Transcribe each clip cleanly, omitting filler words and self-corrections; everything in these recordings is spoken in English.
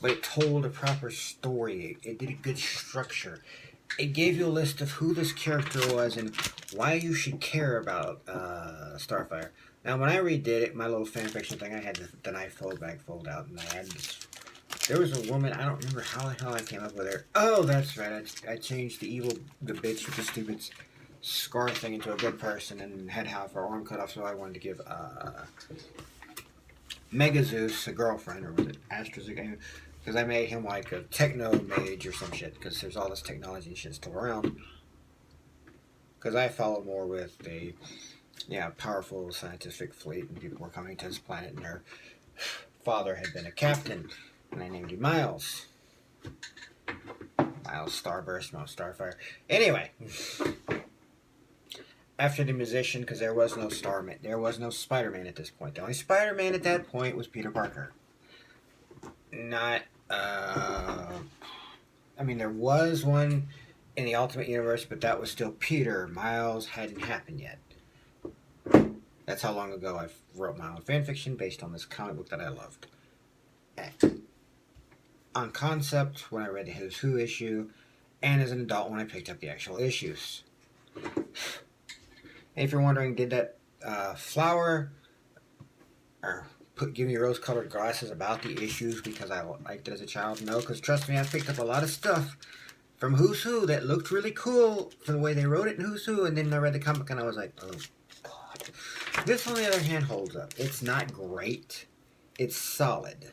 but it told a proper story. It did a good structure. It gave you a list of who this character was and why you should care about Starfire. Now, when I redid it, my little fanfiction thing, I had the knife fold bag fold out, and I had this. There was a woman, I don't remember how the hell I came up with her. Oh, that's right, I changed the bitch with the stupid scar thing into a good person and had half her arm cut off, so I wanted to give Mega Zeus a girlfriend, or was it Astrozeus? Because I made him like a techno mage or some shit, because there's all this technology and shit still around. Because I followed more with a powerful scientific fleet, and people were coming to this planet, and their father had been a captain, and I named him Miles. Miles Starburst, Miles Starfire. Anyway, after the musician, because there was no Starman, there was no Spider-Man at this point. The only Spider-Man at that point was Peter Parker. Not, I mean, there was one in the Ultimate Universe, but that was still Peter. Miles hadn't happened yet. That's how long ago I wrote my own fanfiction based on this comic book that I loved. On concept, when I read the Who's Who issue, and as an adult when I picked up the actual issues. And if you're wondering, did that flower or give me rose-colored glasses about the issues because I liked it as a child? No, because trust me, I picked up a lot of stuff from Who's Who that looked really cool for the way they wrote it in Who's Who, and then I read the comic and I was like, oh god. This, on the other hand, holds up. It's not great. It's solid.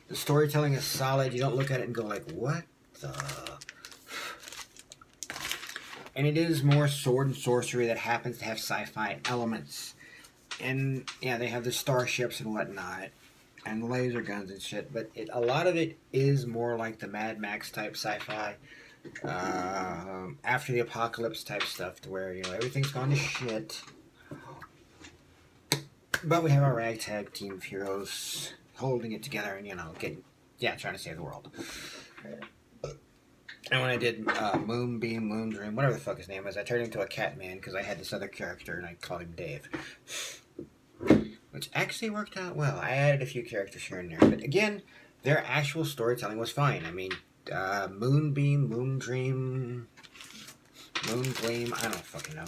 The storytelling is solid. You don't look at it and go like, what the... And it is more sword and sorcery that happens to have sci-fi elements. And, yeah, they have the starships and whatnot, and laser guns and shit, but a lot of it is more like the Mad Max type sci-fi, after the apocalypse type stuff, to where, everything's gone to shit. But we have our ragtag team of heroes holding it together and, trying to save the world. And when I did Moonbeam, Moondream, whatever the fuck his name is, I turned into a Catman because I had this other character and I called him Dave. Which actually worked out well. I added a few characters here and there. But again, their actual storytelling was fine. I mean, Moonbeam, Moondream, Moongleam, I don't fucking know.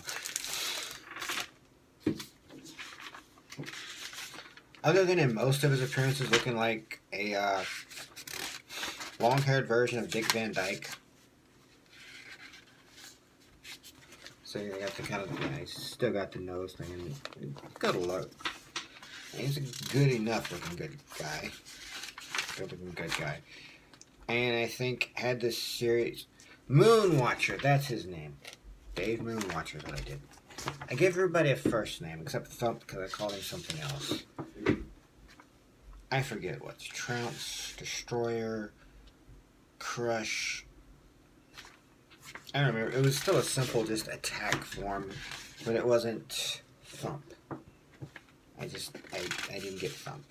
Other than in most of his appearances looking like a long-haired version of Dick Van Dyke. So you got the kind of, still got the nose thing, and good look. He's a good enough looking good guy. Good looking good guy. And I think had this series, Moonwatcher, that's his name. Dave Moonwatcher is what I did. I gave everybody a first name, except Thump, because I called him something else. I forget what's Trounce, Destroyer, Crush. I don't remember. It was still a simple just attack form, but it wasn't Thump. I didn't get Thump.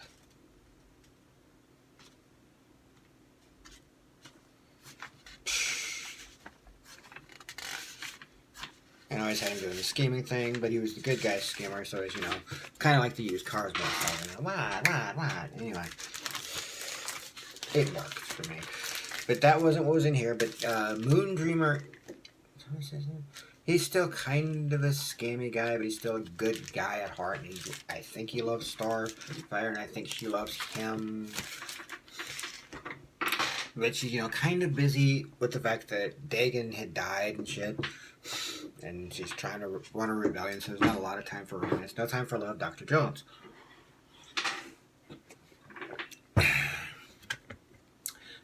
And I always had him doing the scheming thing, but he was the good guy schemer, so as kind of like the used cars motherfucker. What? Anyway, it worked for me. But that wasn't what was in here. But Moondreamer, he's still kind of a scammy guy, but he's still a good guy at heart. And I think he loves Starfire, and I think she loves him. But she's, kind of busy with the fact that Dagon had died and shit. And she's trying to run a rebellion, so there's not a lot of time for romance. No time for love, Dr. Jones.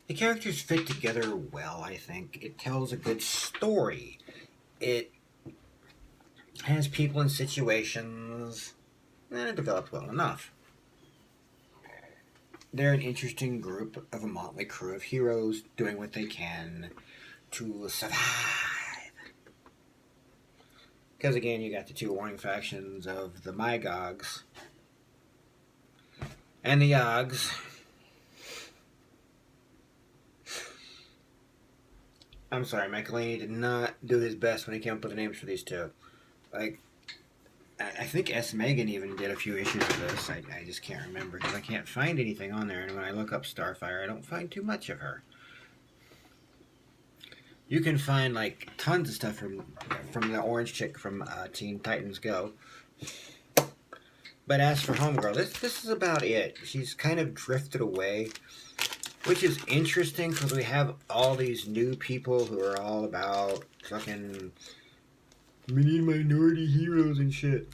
The characters fit together well, I think. It tells a good story. It has people in situations, and it develops well enough. They're an interesting group of a motley crew of heroes doing what they can to survive. Because again, you got the two warring factions of the Mygogs and the Yogs. I'm sorry, Michaelini did not do his best when he came up with the names for these two. Like, I think S. Megan even did a few issues of this. I just can't remember because I can't find anything on there. And when I look up Starfire, I don't find too much of her. You can find like tons of stuff from the orange chick from Teen Titans Go. But as for Homegirl, this is about it. She's kind of drifted away, which is interesting because we have all these new people who are all about fucking we need minority heroes and shit.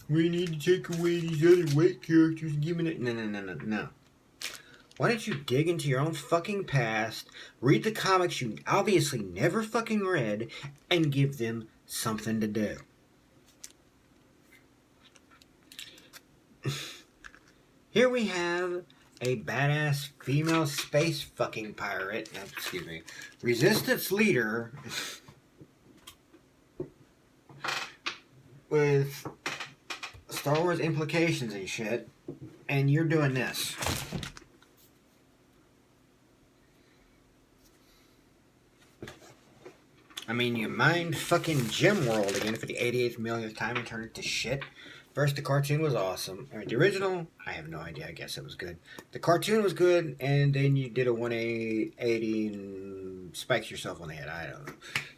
We need to take away these other white characters and give it. No. Why don't you dig into your own fucking past, read the comics you obviously never fucking read, and give them something to do? Here we have a badass female space fucking pirate, resistance leader with Star Wars implications and shit, and you're doing this. I mean, you mind fucking Gem World again for the 88th millionth time and turn it to shit. First, the cartoon was awesome. I mean, the original, I have no idea. I guess it was good. The cartoon was good, and then you did a 180 and spiked yourself on the head. I don't know.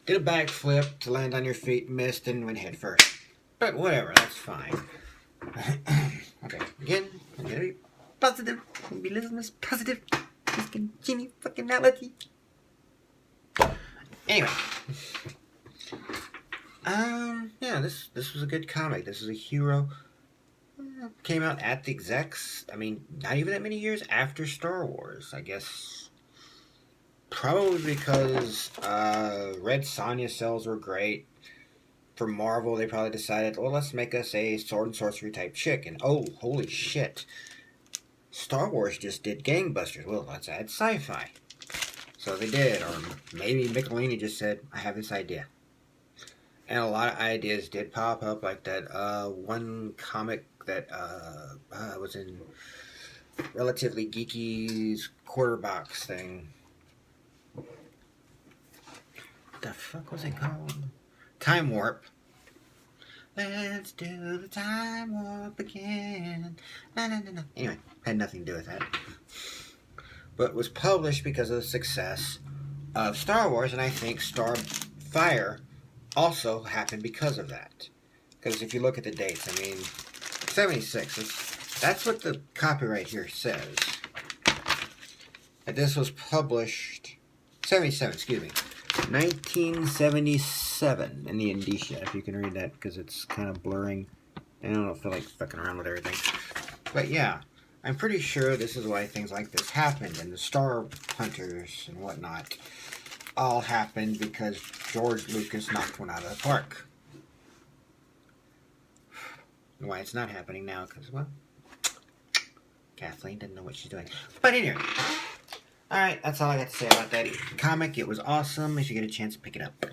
Did a backflip to land on your feet, missed, and went head first. But whatever, that's fine. Okay, again, I'm gonna be positive. I'm gonna be a little less positive. Just continue fucking reality. Anyway. Yeah, this was a good comic. This is a hero. Came out at the execs. I mean, not even that many years after Star Wars. I guess probably because Red Sonja sales were great. For Marvel, they probably decided, well, let's make us a sword and sorcery type chick. And oh, holy shit. Star Wars just did gangbusters. Well, let's add sci-fi. So they did. Or maybe Michelini just said, I have this idea. And a lot of ideas did pop up, like that one comic that was in Relatively Geeky's quarter box thing. What the fuck was it called? Time Warp. Let's do the time warp again. No. Anyway, had nothing to do with that. But was published because of the success of Star Wars, and I think Starfire also happened because of that. Because if you look at the dates, I mean, 76, that's what the copyright here says. And this was published, 77, excuse me, 1977 in the indicia, if you can read that, because it's kind of blurring. I don't feel like fucking around with everything. But yeah, I'm pretty sure this is why things like this happened, and the Star Hunters and whatnot all happened because George Lucas knocked one out of the park. Why it's not happening now, because, well, Kathleen didn't know what she's doing. But anyway, alright, that's all I got to say about that comic. It was awesome. If you get a chance, pick it up.